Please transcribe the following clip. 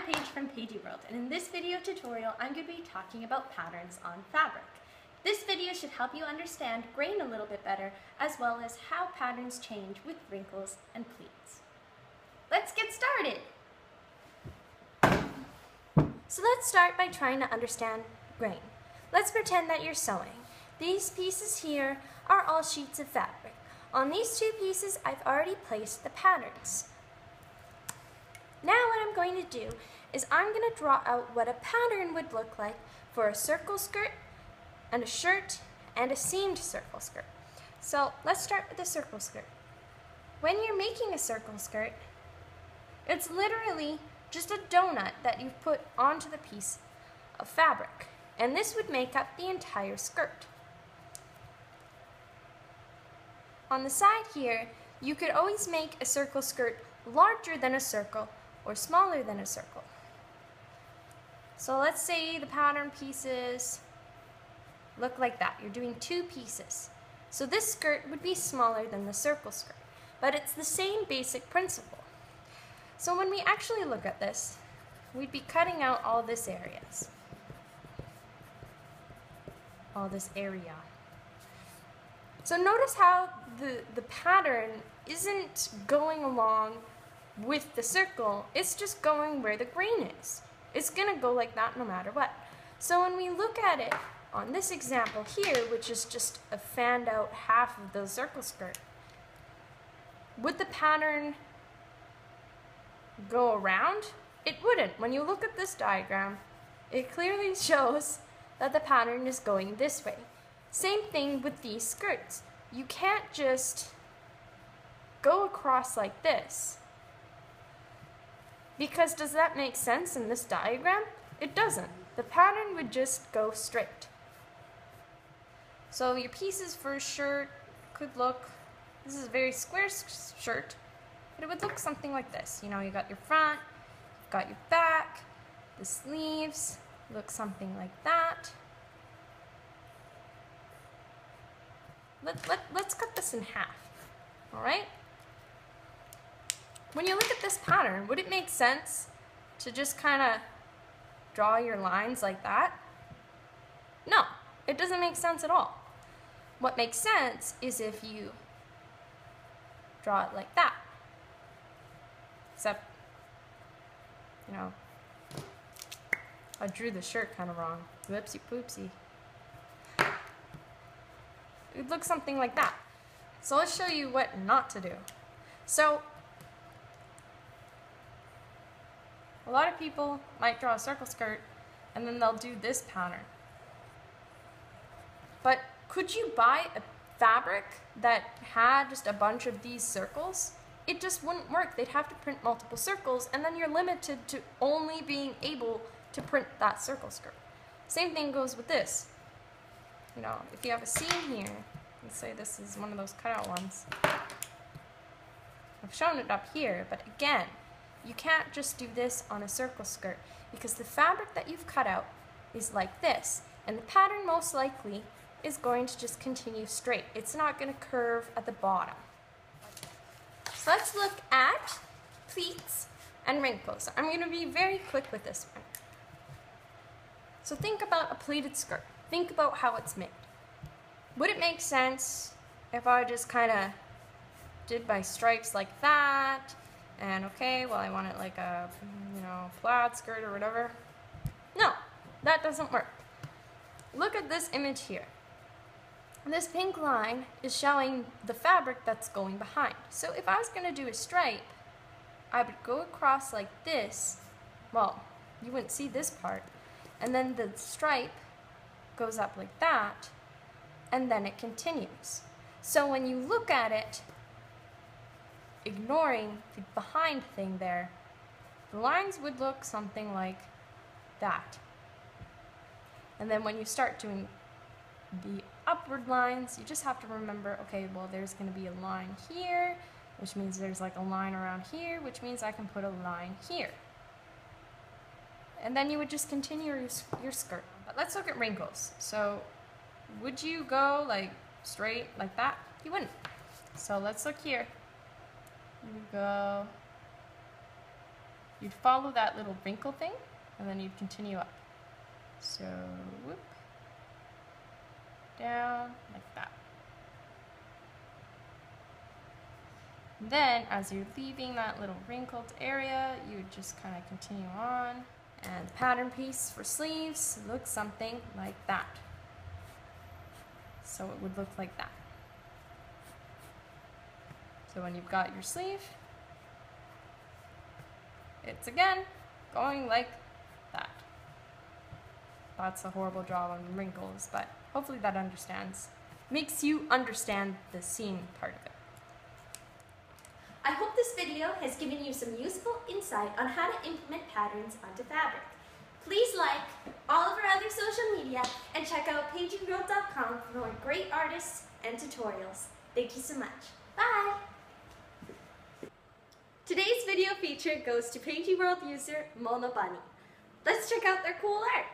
Paige from PaigeeWorld, and in this video tutorial, I'm going to be talking about patterns on fabric. This video should help you understand grain a little bit better, as well as how patterns change with wrinkles and pleats. Let's get started! So let's start by trying to understand grain. Let's pretend that you're sewing. These pieces here are all sheets of fabric. On these two pieces, I've already placed the patterns. Now what I'm going to do is I'm going to draw out what a pattern would look like for a circle skirt and a shirt and a seamed circle skirt. So let's start with the circle skirt. When you're making a circle skirt, it's literally just a donut that you've put onto the piece of fabric, and this would make up the entire skirt. On the side here, you could always make a circle skirt larger than a circle or smaller than a circle. So let's say the pattern pieces look like that. You're doing two pieces. So this skirt would be smaller than the circle skirt, but it's the same basic principle. So when we actually look at this, we'd be cutting out all this areas. All this area. So notice how the pattern isn't going along with the circle, it's just going where the grain is. It's gonna go like that no matter what. So when we look at it on this example here, which is just a fanned out half of the circle skirt, would the pattern go around? It wouldn't. When you look at this diagram, it clearly shows that the pattern is going this way. Same thing with these skirts. You can't just go across like this. Because does that make sense in this diagram? It doesn't. The pattern would just go straight. So your pieces for a shirt could look, this is a very square shirt, but it would look something like this. You know, you got your front, you've got your back, the sleeves look something like that. Let's cut this in half, all right? When you look at this pattern, would it make sense to just kind of draw your lines like that? No, it doesn't make sense at all. What makes sense is if you draw it like that. Except, you know, I drew the shirt kind of wrong. Whoopsie poopsie. It would look something like that. So let's show you what not to do. So a lot of people might draw a circle skirt and then they'll do this pattern. But could you buy a fabric that had just a bunch of these circles? It just wouldn't work. They'd have to print multiple circles, and then you're limited to only being able to print that circle skirt. Same thing goes with this. You know, if you have a seam here, let's say this is one of those cutout ones. I've shown it up here, but again, you can't just do this on a circle skirt because the fabric that you've cut out is like this, and the pattern most likely is going to just continue straight. It's not going to curve at the bottom. So let's look at pleats and wrinkles. I'm going to be very quick with this one. So think about a pleated skirt. Think about how it's made. Would it make sense if I just kind of did my stripes like that? And okay, well I want it like a, you know, plaid skirt or whatever. No, that doesn't work. Look at this image here. This pink line is showing the fabric that's going behind. So if I was going to do a stripe, I would go across like this. Well, you wouldn't see this part. And then the stripe goes up like that, and then it continues. So when you look at it, ignoring the behind thing there, the lines would look something like that. And then when you start doing the upward lines, you just have to remember, okay, well there's going to be a line here, which means there's like a line around here, which means I can put a line here. And then you would just continue your skirt. But let's look at wrinkles. So would you go like straight like that? You wouldn't. So let's look here. You go you'd follow that little wrinkle thing, and then you'd continue up. So, whoop, down, like that. Then, as you're leaving that little wrinkled area, you would just kind of continue on. And the pattern piece for sleeves looks something like that. So it would look like that. So when you've got your sleeve, it's again going like that. That's a horrible job on wrinkles, but hopefully that makes you understand the seam part of it. I hope this video has given you some useful insight on how to implement patterns onto fabric. Please like all of our other social media and check out PaigeeWorld.com for more great artists and tutorials. Thank you so much. Bye! Today's video feature goes to PaigeeWorld user Mona Bunny. Let's check out their cool art.